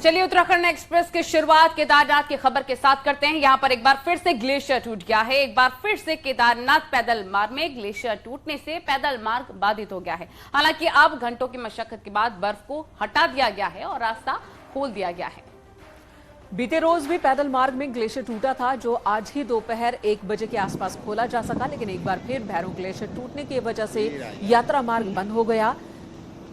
चलिए उत्तराखंड एक्सप्रेस की शुरुआत केदारनाथ की खबर के साथ करते हैं। यहां पर एक बार फिर से ग्लेशियर टूट गया है। एक बार फिर से केदारनाथ पैदल मार्ग में ग्लेशियर टूटने से पैदल मार्ग बाधित हो गया है। हालांकि अब घंटों की मशक्कत के बाद बर्फ को हटा दिया गया है और रास्ता खोल दिया गया है। बीते रोज भी पैदल मार्ग में ग्लेशियर टूटा था, जो आज ही दोपहर 1 बजे के आसपास खोला जा सका, लेकिन एक बार फिर भैरू ग्लेशियर टूटने की वजह से यात्रा मार्ग बंद हो गया।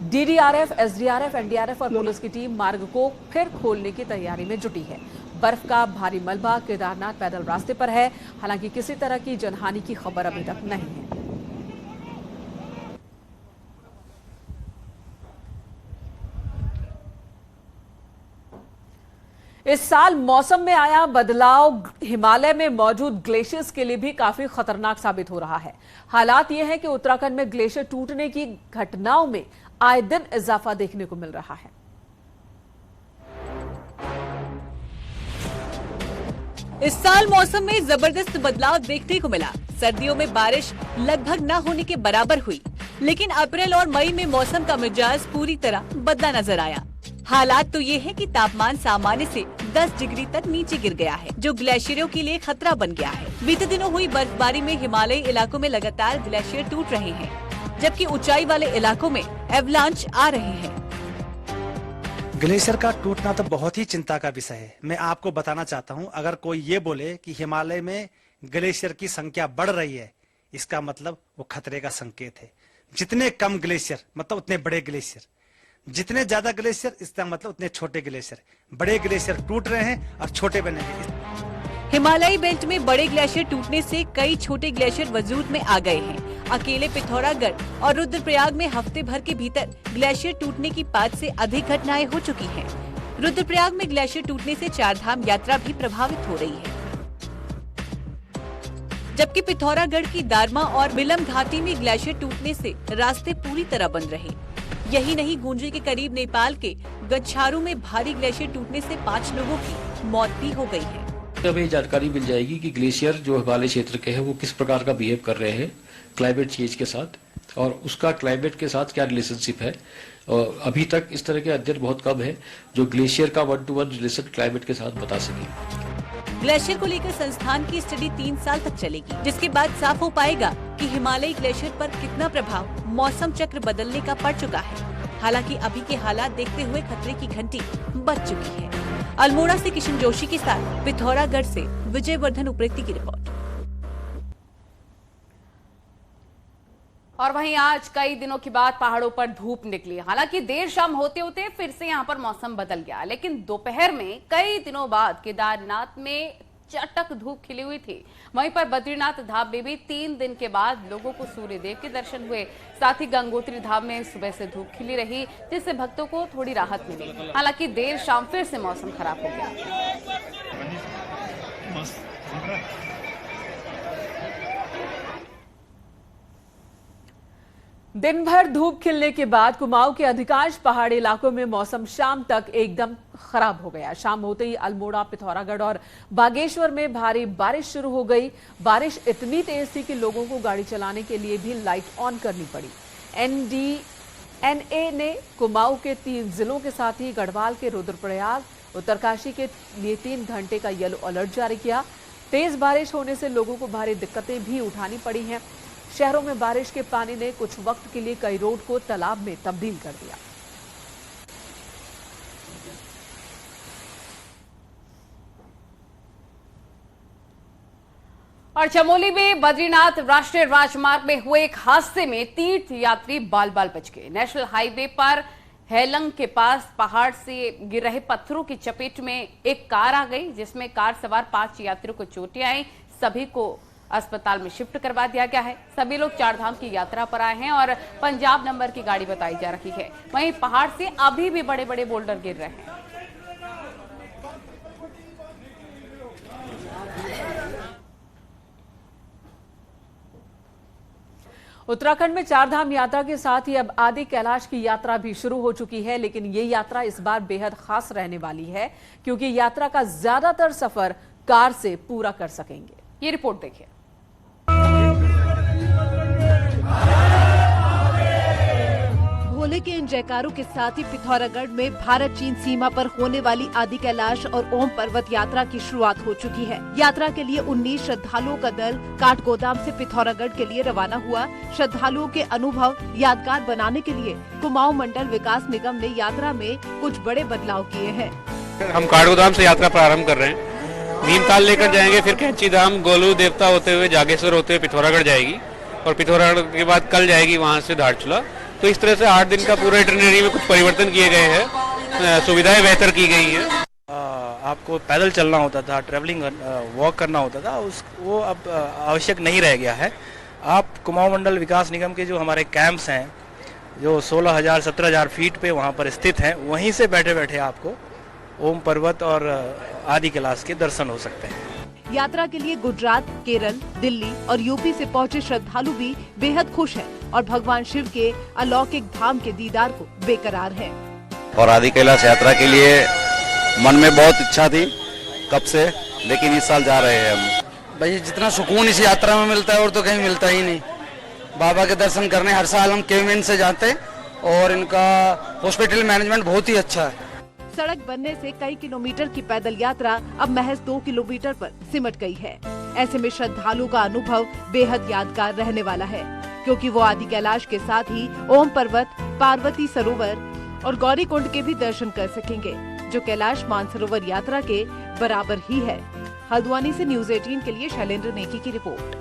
डीडीआरएफ, एसडीआरएफ, एनडीआरएफ और पुलिस की टीम मार्ग को फिर खोलने की तैयारी में जुटी है। बर्फ का भारी मलबा केदारनाथ पैदल रास्ते पर है। हालांकि किसी तरह की जनहानि की खबर अभी तक नहीं है। इस साल मौसम में आया बदलाव हिमालय में मौजूद ग्लेशियर्स के लिए भी काफी खतरनाक साबित हो रहा है। हालात यह है कि उत्तराखंड में ग्लेशियर टूटने की घटनाओं में आए दिन इजाफा देखने को मिल रहा है। इस साल मौसम में जबरदस्त बदलाव देखने को मिला। सर्दियों में बारिश लगभग न होने के बराबर हुई, लेकिन अप्रैल और मई में मौसम का मिजाज पूरी तरह बदला नजर आया। हालात तो ये है कि तापमान सामान्य से 10 डिग्री तक नीचे गिर गया है, जो ग्लेशियरों के लिए खतरा बन गया है। बीते दिनों हुई बर्फबारी में हिमालयी इलाकों में लगातार ग्लेशियर टूट रहे हैं, जबकि ऊंचाई वाले इलाकों में एवलांच आ रहे हैं। ग्लेशियर का टूटना तो बहुत ही चिंता का विषय है। मैं आपको बताना चाहता हूं, अगर कोई ये बोले कि हिमालय में ग्लेशियर की संख्या बढ़ रही है, इसका मतलब वो खतरे का संकेत है। जितने कम ग्लेशियर मतलब उतने बड़े ग्लेशियर, जितने ज्यादा ग्लेशियर इसका मतलब उतने छोटे ग्लेशियर। बड़े ग्लेशियर टूट रहे हैं और छोटे बनेंगे। हिमालयी बेल्ट में बड़े ग्लेशियर टूटने से कई छोटे ग्लेशियर वजूद में आ गए हैं। अकेले पिथौरागढ़ और रुद्रप्रयाग में हफ्ते भर के भीतर ग्लेशियर टूटने की 5 से अधिक घटनाएं हो चुकी हैं। रुद्रप्रयाग में ग्लेशियर टूटने से चारधाम यात्रा भी प्रभावित हो रही है, जबकि पिथौरागढ़ की दारमा और बिलम घाटी में ग्लेशियर टूटने से रास्ते पूरी तरह बंद रहे। यही नहीं, गुंजी के करीब नेपाल के गच्छारू में भारी ग्लेशियर टूटने से 5 लोगों की मौत भी हो गई है। जब ये जानकारी मिल जाएगी कि ग्लेशियर जो हिमालय क्षेत्र के हैं वो किस प्रकार का बिहेव कर रहे हैं क्लाइमेट चेंज के साथ, और उसका क्लाइमेट के साथ क्या रिलेशनशिप है। और अभी तक इस तरह के अध्ययन बहुत कम है जो ग्लेशियर का 1-to-1 रिलेशन क्लाइमेट के साथ बता सके। ग्लेशियर को लेकर संस्थान की स्टडी 3 साल तक चलेगी, जिसके बाद साफ हो पाएगा कि हिमालयी ग्लेशियर पर कितना प्रभाव मौसम चक्र बदलने का पड़ चुका है। हालांकि अभी के हालात देखते हुए खतरे की घंटी बज चुकी है। अल्मोड़ा से किशन जोशी के साथ पिथौरागढ़ से विजयवर्धन उप्रेती की रिपोर्ट। और वहीं आज कई दिनों के बाद पहाड़ों पर धूप निकली। हालांकि देर शाम होते होते फिर से यहां पर मौसम बदल गया, लेकिन दोपहर में कई दिनों बाद केदारनाथ में चटक धूप खिली हुई थी। वहीं पर बद्रीनाथ धाम में भी 3 दिन के बाद लोगों को सूर्यदेव के दर्शन हुए। साथ ही गंगोत्री धाम में सुबह से धूप खिली रही, जिससे भक्तों को थोड़ी राहत मिली। हालांकि देर शाम फिर से मौसम खराब हो गया। दिन भर धूप खिलने के बाद कुमाऊं के अधिकांश पहाड़ी इलाकों में मौसम शाम तक एकदम खराब हो गया। शाम होते ही अल्मोड़ा, पिथौरागढ़ और बागेश्वर में भारी बारिश शुरू हो गई। बारिश इतनी तेज थी कि लोगों को गाड़ी चलाने के लिए भी लाइट ऑन करनी पड़ी। एनडीएनए ने कुमाऊं के 3 जिलों के साथ ही गढ़वाल के रुद्रप्रयाग, उत्तरकाशी के लिए 3 घंटे का येलो अलर्ट जारी किया। तेज बारिश होने से लोगों को भारी दिक्कतें भी उठानी पड़ी हैं। शहरों में बारिश के पानी ने कुछ वक्त के लिए कई रोड को तालाब में तब्दील कर दिया। और चमोली में बद्रीनाथ राष्ट्रीय राजमार्ग में हुए एक हादसे में तीर्थ यात्री बाल बाल बच गए। नेशनल हाईवे पर हेलंग के पास पहाड़ से गिर रहे पत्थरों की चपेट में एक कार आ गई, जिसमें कार सवार 5 यात्रियों को चोटें आई। सभी को अस्पताल में शिफ्ट करवा दिया गया है। सभी लोग चारधाम की यात्रा पर आए हैं और पंजाब नंबर की गाड़ी बताई जा रही है। वहीं पहाड़ से अभी भी बड़े बड़े बोल्डर गिर रहे हैं। उत्तराखंड में चारधाम यात्रा के साथ ही अब आदि कैलाश की यात्रा भी शुरू हो चुकी है, लेकिन ये यात्रा इस बार बेहद खास रहने वाली है, क्योंकि यात्रा का ज्यादातर सफर कार से पूरा कर सकेंगे। ये रिपोर्ट देखिए। भोले के इन जयकारों के साथ ही पिथौरागढ़ में भारत चीन सीमा पर होने वाली आदि कैलाश और ओम पर्वत यात्रा की शुरुआत हो चुकी है। यात्रा के लिए 19 श्रद्धालुओं का दल काठगोदाम से पिथौरागढ़ के लिए रवाना हुआ। श्रद्धालुओं के अनुभव यादगार बनाने के लिए कुमाऊं मंडल विकास निगम ने यात्रा में कुछ बड़े बदलाव किए हैं। हम काठगोदाम से यात्रा प्रारंभ कर रहे हैं। भीमताल लेकर जाएंगे, फिर कैंची धाम, गोलू देवता होते हुए जागेश्वर होते हुए पिथौरागढ़ जाएगी और पिथौरागढ़ के बाद कल जाएगी वहां से धारचूला। तो इस तरह से 8 दिन का पूरा इटरनरी में कुछ परिवर्तन किए गए हैं, सुविधाएं बेहतर की गई हैं। आपको पैदल चलना होता था, ट्रैवलिंग वॉक करना होता था, वो अब आवश्यक नहीं रह गया है। आप कुमाऊं मंडल विकास निगम के जो हमारे कैंप्स हैं, जो 16,000-17,000 फीट पे वहाँ पर स्थित हैं, वहीं से बैठे बैठे आपको ओम पर्वत और आदि कैलाश के दर्शन हो सकते हैं। यात्रा के लिए गुजरात, केरल, दिल्ली और यूपी से पहुंचे श्रद्धालु भी बेहद खुश हैं और भगवान शिव के अलौकिक धाम के दीदार को बेकरार हैं। और आदि कैलाश यात्रा के लिए मन में बहुत इच्छा थी कब से, लेकिन इस साल जा रहे हैं हम। भाई जितना सुकून इस यात्रा में मिलता है और तो कहीं मिलता ही नहीं। बाबा के दर्शन करने हर साल हम केवीएन से जाते हैं और इनका हॉस्पिटल मैनेजमेंट बहुत ही अच्छा है। सड़क बनने से कई किलोमीटर की पैदल यात्रा अब महज 2 किलोमीटर पर सिमट गई है। ऐसे में श्रद्धालु का अनुभव बेहद यादगार रहने वाला है, क्योंकि वो आदि कैलाश के साथ ही ओम पर्वत, पार्वती सरोवर और गौरी कुंड के भी दर्शन कर सकेंगे, जो कैलाश मानसरोवर यात्रा के बराबर ही है। हल्द्वानी से न्यूज़ 18 के लिए शैलेंद्र नेकी की रिपोर्ट।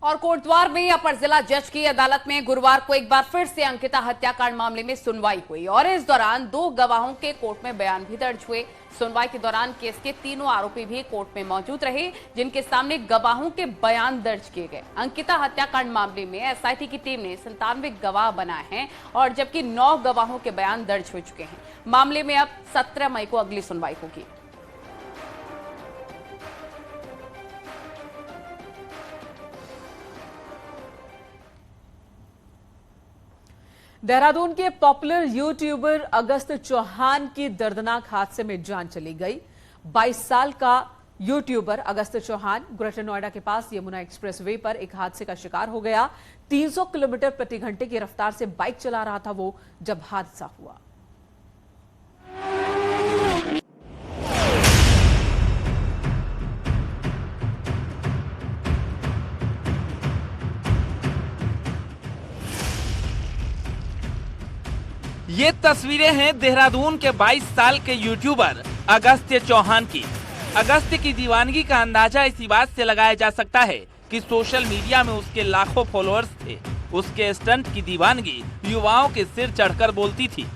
और कोटद्वार में अपर जिला जज की अदालत में गुरुवार को एक बार फिर से अंकिता हत्याकांड मामले में सुनवाई हुई और इस दौरान 2 गवाहों के कोर्ट में बयान भी दर्ज हुए। सुनवाई के दौरान केस के तीनों आरोपी भी कोर्ट में मौजूद रहे, जिनके सामने गवाहों के बयान दर्ज किए गए। अंकिता हत्याकांड मामले में एसआईटी की टीम ने 97 गवाह बनाए हैं और जबकि 9 गवाहों के बयान दर्ज हो चुके हैं। मामले में अब 17 मई को अगली सुनवाई होगी। देहरादून के पॉपुलर यूट्यूबर अगस्त चौहान की दर्दनाक हादसे में जान चली गई। 22 साल का यूट्यूबर अगस्त चौहान ग्रेटर नोएडा के पास यमुना एक्सप्रेसवे पर एक हादसे का शिकार हो गया। 300 किलोमीटर प्रति घंटे की रफ्तार से बाइक चला रहा था वो जब हादसा हुआ। ये तस्वीरें हैं देहरादून के 22 साल के यूट्यूबर अगस्त्य चौहान की। अगस्त्य की दीवानगी का अंदाजा इसी बात से लगाया जा सकता है कि सोशल मीडिया में उसके लाखों फॉलोअर्स थे। उसके स्टंट की दीवानगी युवाओं के सिर चढ़कर बोलती थी।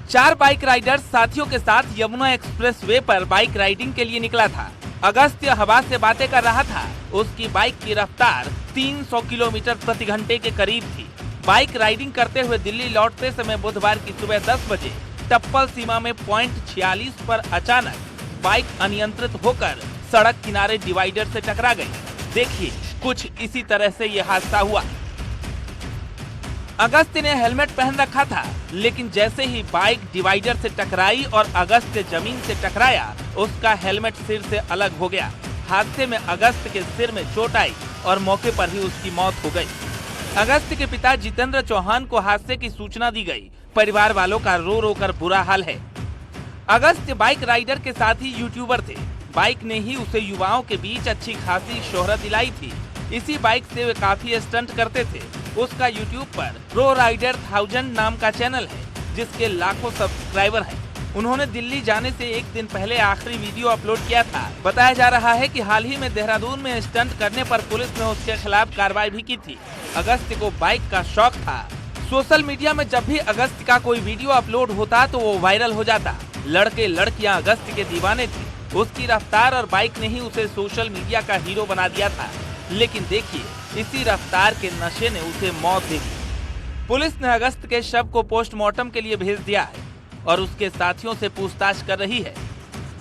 चार बाइक राइडर्स साथियों के साथ यमुना एक्सप्रेसवे पर बाइक राइडिंग के लिए निकला था। अगस्त्य हवा से बातें कर रहा था। उसकी बाइक की रफ्तार 300 किलोमीटर प्रति घंटे के करीब थी। बाइक राइडिंग करते हुए दिल्ली लौटते समय बुधवार की सुबह 10 बजे टप्पल सीमा में पॉइंट 46 पर अचानक बाइक अनियंत्रित होकर सड़क किनारे डिवाइडर से टकरा गई। देखिए, कुछ इसी तरह से यह हादसा हुआ। अगस्त्य ने हेलमेट पहन रखा था, लेकिन जैसे ही बाइक डिवाइडर से टकराई और अगस्त्य जमीन से टकराया, उसका हेलमेट सिर से अलग हो गया। हादसे में अगस्त्य के सिर में चोट आई और मौके पर ही उसकी मौत हो गई। अगस्त्य के पिता जितेंद्र चौहान को हादसे की सूचना दी गई। परिवार वालों का रो रो कर बुरा हाल है। अगस्त्य बाइक राइडर के साथ ही यूट्यूबर थे। बाइक ने ही उसे युवाओं के बीच अच्छी खासी शोहरत दिलाई थी। इसी बाइक से वे काफी स्टंट करते थे। उसका यूट्यूब पर प्रो राइडर 1000 नाम का चैनल है, जिसके लाखों सब्सक्राइबर हैं। उन्होंने दिल्ली जाने से एक दिन पहले आखिरी वीडियो अपलोड किया था। बताया जा रहा है कि हाल ही में देहरादून में स्टंट करने पर पुलिस ने उसके खिलाफ कार्रवाई भी की थी। अगस्त्य को बाइक का शौक था। सोशल मीडिया में जब भी अगस्त्य का कोई वीडियो अपलोड होता तो वो वायरल हो जाता। लड़के लड़कियां अगस्त्य के दीवाने थे। उसकी रफ्तार और बाइक ने ही उसे सोशल मीडिया का हीरो बना दिया था। लेकिन देखिए, इसी रफ्तार के नशे ने उसे मौत दे दी। पुलिस ने अगस्त्य के शव को पोस्टमार्टम के लिए भेज दिया है और उसके साथियों से पूछताछ कर रही है।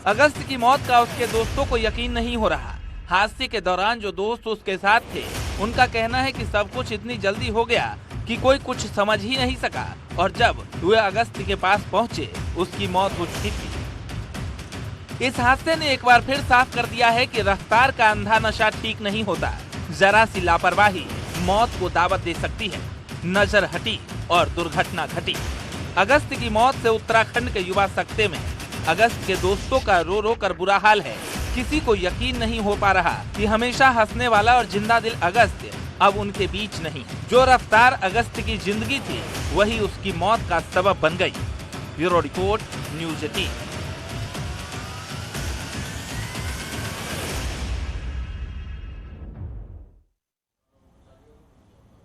अगस्त्य की मौत का उसके दोस्तों को यकीन नहीं हो रहा। हादसे के दौरान जो दोस्त उसके साथ थे, उनका कहना है कि सब कुछ इतनी जल्दी हो गया कि कोई कुछ समझ ही नहीं सका और जब वे अगस्त्य के पास पहुंचे, उसकी मौत हो चुकी थी। इस हादसे ने एक बार फिर साफ कर दिया है कि रफ्तार का अंधा नशा ठीक नहीं होता। जरा सी लापरवाही मौत को दावत दे सकती है। नजर हटी और दुर्घटना घटी। अगस्त की मौत से उत्तराखंड के युवा सकते में। अगस्त के दोस्तों का रो रो कर बुरा हाल है। किसी को यकीन नहीं हो पा रहा कि हमेशा हंसने वाला और जिंदा दिल अगस्त अब उनके बीच नहीं। जो रफ्तार अगस्त की जिंदगी थी वही उसकी मौत का सबब बन गई। Bureau report, news 18।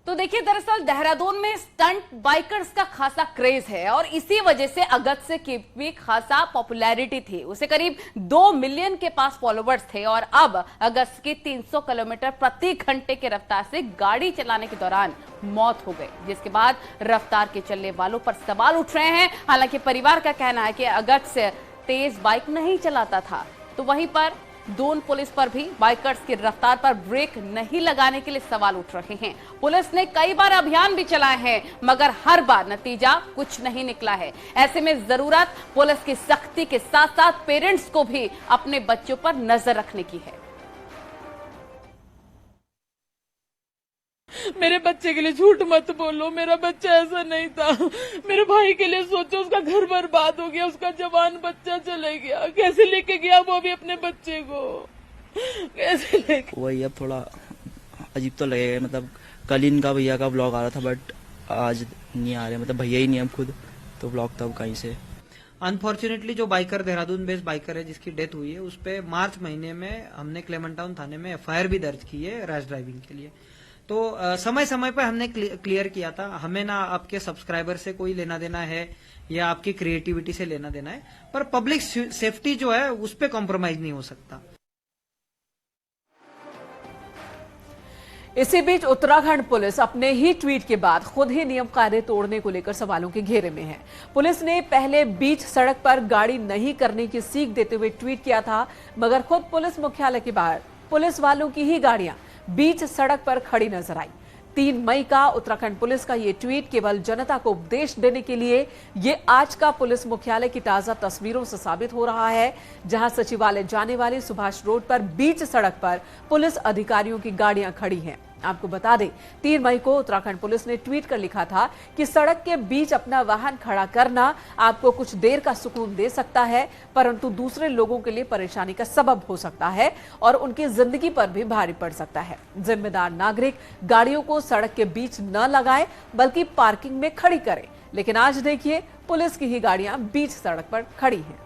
तो देखिए, दरअसल देहरादून में स्टंट बाइकर्स का खासा क्रेज है और इसी वजह से अगस्त की भी खासा पॉपुलैरिटी थी। उसे करीब 2 मिलियन के पास फॉलोवर्स थे और अब अगस्त की 300 किलोमीटर प्रति घंटे की रफ्तार से गाड़ी चलाने के दौरान मौत हो गई, जिसके बाद रफ्तार के चलने वालों पर सवाल उठ रहे हैं। हालांकि परिवार का कहना है कि अगस्त से तेज बाइक नहीं चलाता था। तो वहीं पर दून पुलिस पर भी बाइकर्स की रफ्तार पर ब्रेक नहीं लगाने के लिए सवाल उठ रहे हैं। पुलिस ने कई बार अभियान भी चलाए हैं मगर हर बार नतीजा कुछ नहीं निकला है। ऐसे में जरूरत पुलिस की सख्ती के साथ साथ पेरेंट्स को भी अपने बच्चों पर नजर रखने की है। मेरे बच्चे के लिए झूठ मत बोलो, मेरा बच्चा ऐसा नहीं था। मेरे भाई के लिए सोचो, उसका घर बर्बाद हो गया, उसका जवान बच्चा चले गया। कैसे लेके गया वो भी अपने बच्चे को, कैसे लेके? वही अब थोड़ा अजीब तो लगेगा। मतलब कल इनका भैया का ब्लॉग आ रहा था बट आज नहीं आ रहे। मतलब भैया ही नहीं हम खुद, तो ब्लॉग तब कहीं से। अनफॉर्चुनेटली जो बाइकर देहरादून बेस्ड बाइकर है जिसकी डेथ हुई है, उस पे मार्च महीने में हमने क्लेमेंट टाउन थाने में FIR भी दर्ज की है रैश ड्राइविंग के लिए। तो समय समय पर हमने क्लियर किया था। हमें ना आपके सब्सक्राइबर से कोई लेना देना है या आपकी क्रिएटिविटी से लेना देना है, पर पब्लिक सेफ्टी जो है उस पर कॉम्प्रोमाइज नहीं हो सकता। इसी बीच उत्तराखंड पुलिस अपने ही ट्वीट के बाद खुद ही नियम कायदे तोड़ने को लेकर सवालों के घेरे में है। पुलिस ने पहले बीच सड़क पर गाड़ी नहीं करने की सीख देते हुए ट्वीट किया था, मगर खुद पुलिस मुख्यालय के बाहर पुलिस वालों की ही गाड़ियां बीच सड़क पर खड़ी नजर आई। 3 मई का उत्तराखंड पुलिस का ये ट्वीट केवल जनता को उपदेश देने के लिए ये आज का पुलिस मुख्यालय की ताजा तस्वीरों से साबित हो रहा है, जहां सचिवालय जाने वाली सुभाष रोड पर बीच सड़क पर पुलिस अधिकारियों की गाड़ियां खड़ी हैं। आपको बता दें, 3 मई को उत्तराखंड पुलिस ने ट्वीट कर लिखा था कि सड़क के बीच अपना वाहन खड़ा करना आपको कुछ देर का सुकून दे सकता है, परंतु दूसरे लोगों के लिए परेशानी का सबब हो सकता है और उनकी जिंदगी पर भी भारी पड़ सकता है। जिम्मेदार नागरिक गाड़ियों को सड़क के बीच न लगाए बल्कि पार्किंग में खड़ी करें। लेकिन आज देखिए, पुलिस की ही गाड़ियां बीच सड़क पर खड़ी हैं।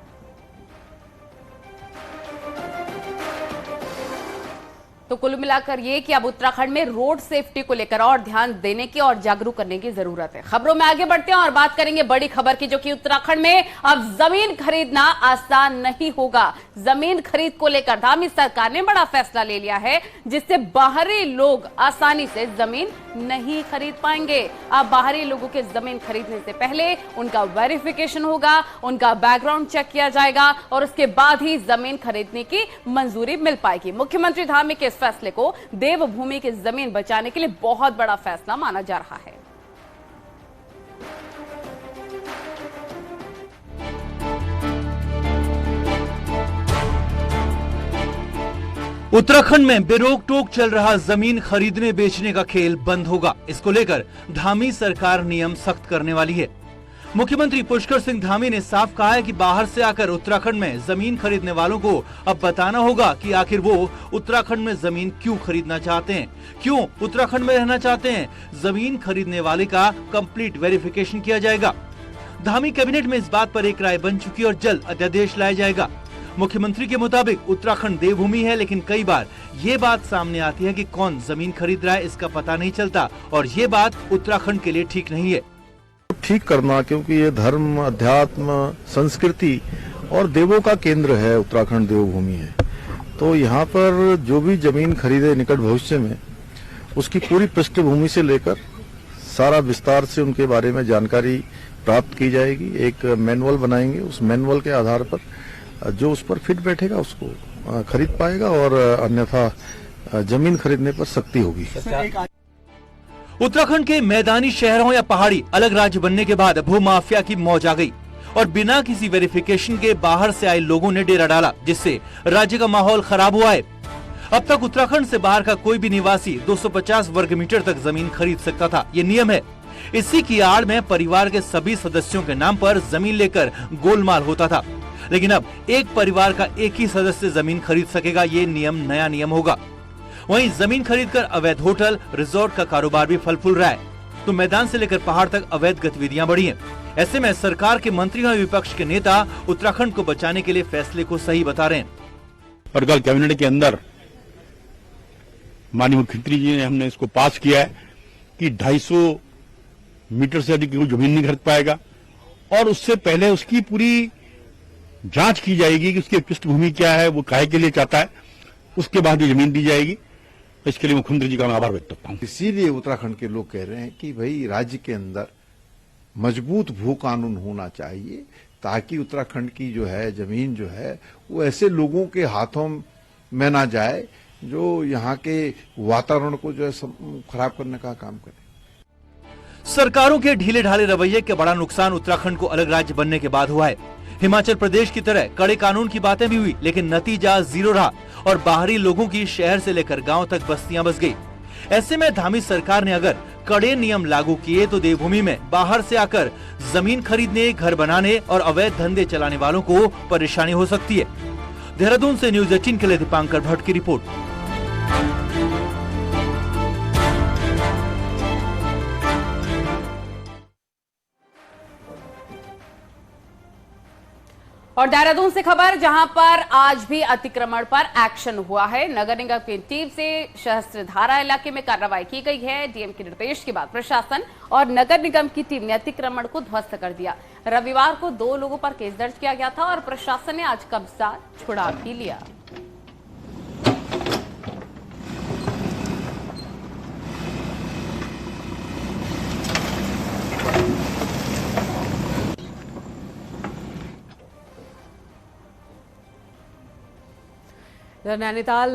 तो कुल मिलाकर ये कि अब उत्तराखंड में रोड सेफ्टी को लेकर और ध्यान देने की और जागरूक करने की जरूरत है। खबरों में आगे बढ़ते हैं और बात करेंगे बड़ी खबर की, जो कि उत्तराखंड में अब जमीन खरीदना आसान नहीं होगा। जमीन खरीद को लेकर धामी सरकार ने बड़ा फैसला ले लिया है, जिससे बाहरी लोग आसानी से जमीन नहीं खरीद पाएंगे। अब बाहरी लोगों के जमीन खरीदने से पहले उनका वेरिफिकेशन होगा, उनका बैकग्राउंड चेक किया जाएगा और उसके बाद ही जमीन खरीदने की मंजूरी मिल पाएगी। मुख्यमंत्री धामी के फैसले को देवभूमि की जमीन बचाने के लिए बहुत बड़ा फैसला माना जा रहा है। उत्तराखंड में बेरोक टोक चल रहा जमीन खरीदने बेचने का खेल बंद होगा। इसको लेकर धामी सरकार नियम सख्त करने वाली है। मुख्यमंत्री पुष्कर सिंह धामी ने साफ कहा है कि बाहर से आकर उत्तराखंड में जमीन खरीदने वालों को अब बताना होगा कि आखिर वो उत्तराखंड में जमीन क्यों खरीदना चाहते हैं, क्यों उत्तराखंड में रहना चाहते हैं। जमीन खरीदने वाले का कंप्लीट वेरिफिकेशन किया जाएगा। धामी कैबिनेट में इस बात पर एक राय बन चुकी और जल्द अध्यादेश लाया जाएगा। मुख्यमंत्री के मुताबिक उत्तराखंड देवभूमि है, लेकिन कई बार ये बात सामने आती है कि कौन जमीन खरीद रहा है इसका पता नहीं चलता और ये बात उत्तराखंड के लिए ठीक नहीं है। ठीक करना, क्योंकि ये धर्म, अध्यात्म, संस्कृति और देवों का केंद्र है, उत्तराखंड देवभूमि है। तो यहाँ पर जो भी जमीन खरीदे निकट भविष्य में, उसकी पूरी पृष्ठभूमि से लेकर सारा विस्तार से उनके बारे में जानकारी प्राप्त की जाएगी। एक मैनुअल बनाएंगे, उस मैनुअल के आधार पर जो उस पर फिट बैठेगा उसको खरीद पाएगा और अन्यथा जमीन खरीदने पर सख्ती होगी। उत्तराखंड के मैदानी शहरों या पहाड़ी अलग राज्य बनने के बाद भूमाफिया की मौज आ गई। और बिना किसी वेरिफिकेशन के बाहर से आए लोगों ने डेरा डाला, जिससे राज्य का माहौल खराब हुआ है। अब तक उत्तराखंड से बाहर का कोई भी निवासी 250 वर्ग मीटर तक जमीन खरीद सकता था, ये नियम है। इसी की आड़ में परिवार के सभी सदस्यों के नाम पर जमीन लेकर गोलमाल होता था, लेकिन अब एक परिवार का एक ही सदस्य जमीन खरीद सकेगा, ये नया नियम होगा। वहीं जमीन खरीदकर अवैध होटल, रिजॉर्ट का कारोबार भी फल फूल रहा है, तो मैदान से लेकर पहाड़ तक अवैध गतिविधियां बढ़ी हैं। ऐसे में सरकार के मंत्री और विपक्ष के नेता उत्तराखंड को बचाने के लिए फैसले को सही बता रहे हैं। और कल कैबिनेट के अंदर माननीय मुख्यमंत्री जी ने हमने इसको पास किया है कि 250 मीटर से अधिक जमीन नहीं खरीद पाएगा, और उससे पहले उसकी पूरी जांच की जाएगी कि उसकी पृष्ठभूमि क्या है, वो काहे के लिए चाहता है, उसके बाद ये जमीन दी जाएगी। इसके लिए मुख्यमंत्री जी का मैं आभार व्यक्त करता हूं। इसीलिए उत्तराखंड के लोग कह रहे हैं कि भाई राज्य के अंदर मजबूत भू कानून होना चाहिए, ताकि उत्तराखंड की जो है जमीन जो है वो ऐसे लोगों के हाथों में ना जाए जो यहाँ के वातावरण को जो है खराब करने का काम करे। सरकारों के ढीले ढाले रवैये का बड़ा नुकसान उत्तराखंड को अलग राज्य बनने के बाद हुआ है। हिमाचल प्रदेश की तरह कड़े कानून की बातें भी हुई, लेकिन नतीजा जीरो रहा और बाहरी लोगों की शहर से लेकर गांव तक बस्तियां बस गई। ऐसे में धामी सरकार ने अगर कड़े नियम लागू किए तो देवभूमि में बाहर से आकर जमीन खरीदने, घर बनाने और अवैध धंधे चलाने वालों को परेशानी हो सकती है। देहरादून से न्यूज 18 के लिए दीपांकर भट्ट की रिपोर्ट। और देहरादून से खबर, जहां पर आज भी अतिक्रमण पर एक्शन हुआ है। नगर निगम की टीम से सहस्त्रधारा इलाके में कार्रवाई की गई है। डीएम के निर्देश के बाद प्रशासन और नगर निगम की टीम ने अतिक्रमण को ध्वस्त कर दिया। रविवार को 2 लोगों पर केस दर्ज किया गया था और प्रशासन ने आज कब्जा छुड़ा भी लिया। नैनीताल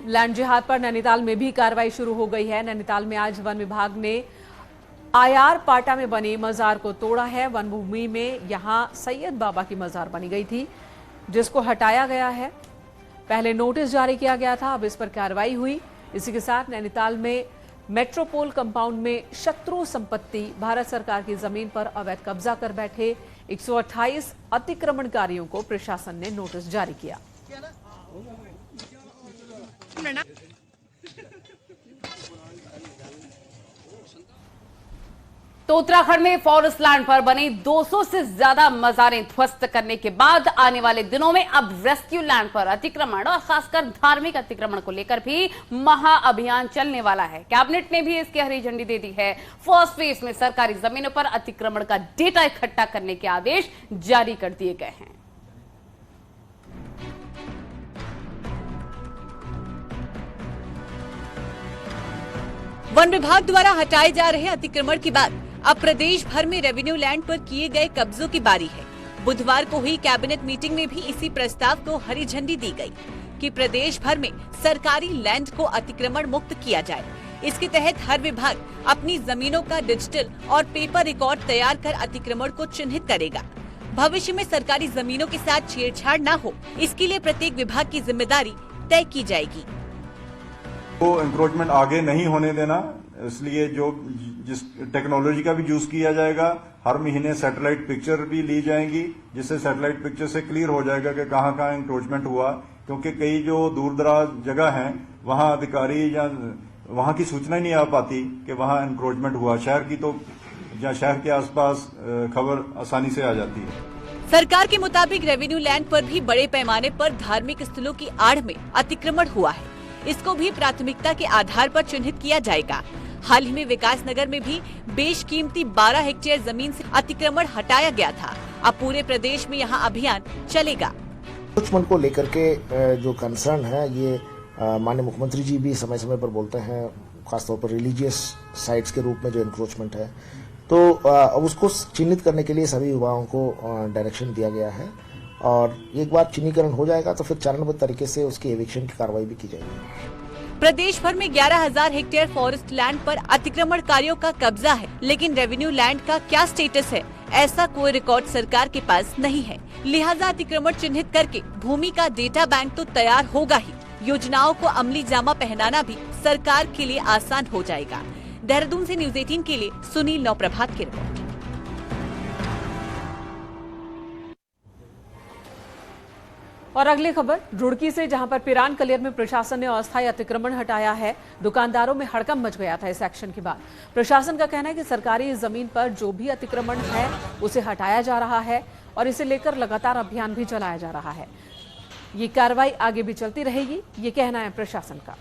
लैंड जिहाद पर नैनीताल में भी कार्रवाई शुरू हो गई है। नैनीताल में आज वन विभाग ने आयार पाटा में बने मजार को तोड़ा है। वन भूमि में यहां सैयद बाबा की मजार बनी गई थी, जिसको हटाया गया है। पहले नोटिस जारी किया गया था, अब इस पर कार्रवाई हुई। इसी के साथ नैनीताल में मेट्रोपोल कंपाउंड में शत्रु संपत्ति भारत सरकार की जमीन पर अवैध कब्जा कर बैठे 128 अतिक्रमणकारियों को प्रशासन ने नोटिस जारी किया। तो उत्तराखंड में फॉरेस्ट लैंड पर बनी 200 से ज्यादा मजारें ध्वस्त करने के बाद आने वाले दिनों में अब रेस्क्यू लैंड पर अतिक्रमण और खासकर धार्मिक अतिक्रमण को लेकर भी महाअभियान चलने वाला है। कैबिनेट ने भी इसकी हरी झंडी दे दी है। फर्स्ट फेज में सरकारी जमीनों पर अतिक्रमण का डेटा इकट्ठा करने के आदेश जारी कर दिए गए हैं। वन विभाग द्वारा हटाए जा रहे अतिक्रमण के बाद अब प्रदेश भर में रेवेन्यू लैंड पर किए गए कब्जों की बारी है। बुधवार को हुई कैबिनेट मीटिंग में भी इसी प्रस्ताव को हरी झंडी दी गई कि प्रदेश भर में सरकारी लैंड को अतिक्रमण मुक्त किया जाए। इसके तहत हर विभाग अपनी जमीनों का डिजिटल और पेपर रिकॉर्ड तैयार कर अतिक्रमण को चिन्हित करेगा। भविष्य में सरकारी जमीनों के साथ छेड़छाड़ न हो, इसके लिए प्रत्येक विभाग की जिम्मेदारी तय की जाएगी। तो एंक्रोचमेंट आगे नहीं होने देना, इसलिए जिस टेक्नोलॉजी का भी यूज किया जाएगा। हर महीने सैटेलाइट पिक्चर भी ली जाएंगी, जिससे सैटेलाइट पिक्चर से क्लियर हो जाएगा कि कहाँ कहाँ एंक्रोचमेंट हुआ, क्योंकि कई जो दूर दराज जगह हैं वहाँ अधिकारी या वहाँ की सूचना ही नहीं आ पाती कि वहाँ एंक्रोचमेंट हुआ। शहर की तो या शहर के आसपास खबर आसानी से आ जाती है। सरकार के मुताबिक रेवेन्यू लैंड पर भी बड़े पैमाने पर धार्मिक स्थलों की आड़ में अतिक्रमण हुआ है। इसको भी प्राथमिकता के आधार पर चिन्हित किया जाएगा। हाल ही में विकास नगर में भी बेशकीमती 12 हेक्टेयर जमीन से अतिक्रमण हटाया गया था। अब पूरे प्रदेश में यहां अभियान चलेगा। एंक्रोचमेंट को लेकर के जो कंसर्न है, ये माननीय मुख्यमंत्री जी भी समय समय पर बोलते हैं, खासतौर पर रिलीजियस साइट्स के रूप में जो एंक्रोचमेंट है, तो उसको चिन्हित करने के लिए सभी विभागों को डायरेक्शन दिया गया है। और एक बार चिन्हीकरण हो जाएगा तो फिर चरणबद्ध तरीके से उसकी एविक्शन की कार्रवाई भी की जाएगी। प्रदेश भर में 11,000 हेक्टेयर फॉरेस्ट लैंड पर अतिक्रमणकारियों का कब्जा है, लेकिन रेवेन्यू लैंड का क्या स्टेटस है, ऐसा कोई रिकॉर्ड सरकार के पास नहीं है, लिहाजा अतिक्रमण चिन्हित करके भूमि का डेटा बैंक तो तैयार होगा ही, योजनाओं को अमली जामा पहनाना भी सरकार के लिए आसान हो जाएगा। देहरादून से न्यूज 18 के लिए सुनील नौप्रभात की रिपोर्ट। और अगली खबर रुड़की से, जहां पर पिरान कलियर में प्रशासन ने अस्थायी अतिक्रमण हटाया है। दुकानदारों में हड़कंप मच गया था इस एक्शन के बाद। प्रशासन का कहना है कि सरकारी जमीन पर जो भी अतिक्रमण है उसे हटाया जा रहा है और इसे लेकर लगातार अभियान भी चलाया जा रहा है। ये कार्रवाई आगे भी चलती रहेगी, ये कहना है प्रशासन का।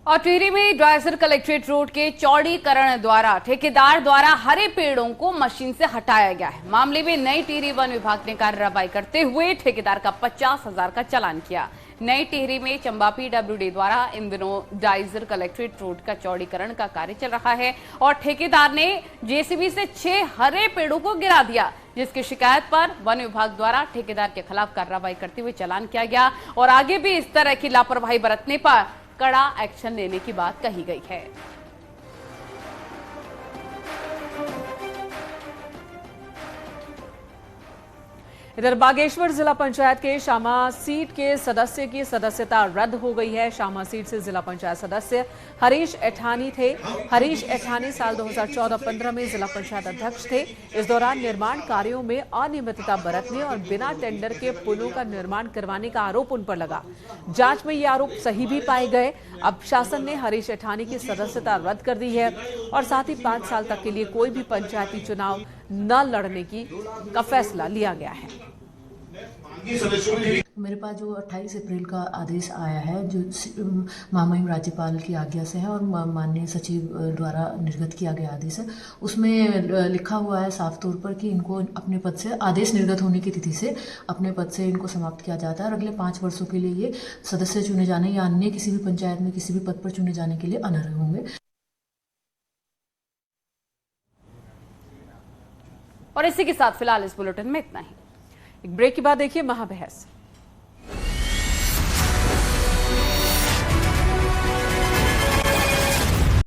और टिहरी में ड्राइजर कलेक्ट्रेट रोड के चौड़ीकरण द्वारा ठेकेदार द्वारा हरे पेड़ों को मशीन से हटाया गया है। मामले में नई टिहरी वन विभाग ने कार्रवाई करते हुए ठेकेदार का 50,000 का चालान किया। नई टिहरी में चंबा PWD द्वारा इन दिनों ड्राइजर कलेक्ट्रेट रोड का चौड़ीकरण का कार्य चल रहा है और ठेकेदार ने JCB से 6 हरे पेड़ों को गिरा दिया, जिसकी शिकायत पर वन विभाग द्वारा ठेकेदार के खिलाफ कार्रवाई करते हुए चालान किया गया और आगे भी इस तरह की लापरवाही बरतने पर कड़ा एक्शन लेने की बात कही गई है। इधर बागेश्वर जिला पंचायत के शामा सीट के सदस्य की सदस्यता रद्द हो गई है। शामा सीट से जिला पंचायत सदस्य हरीश एठानी थे। हरीश एठानी साल 2014-15 में जिला पंचायत अध्यक्ष थे। इस दौरान निर्माण कार्यों में अनियमितता बरतने और बिना टेंडर के पुलों का निर्माण करवाने का आरोप उन पर लगा। जांच में ये आरोप सही भी पाए गए। अब शासन ने हरीश एठानी की सदस्यता रद्द कर दी है और साथ ही 5 साल तक के लिए कोई भी पंचायती चुनाव न लड़ने का फैसला लिया गया है। मेरे पास जो 28 अप्रैल का आदेश आया है, जो महामहिम राज्यपाल की आज्ञा से है और माननीय सचिव द्वारा निर्गत किया गया आदेश है, उसमें लिखा हुआ है साफ तौर पर कि इनको अपने पद से आदेश निर्गत होने की तिथि से अपने पद से इनको समाप्त किया जाता है और अगले 5 वर्षों के लिए ये सदस्य चुने जाने या अन्य किसी भी पंचायत में किसी भी पद पर चुने जाने के लिए अनर्ह होंगे। और इसी के साथ फिलहाल इस बुलेटिन में इतना ही। एक ब्रेक के बाद देखिए महाबहस।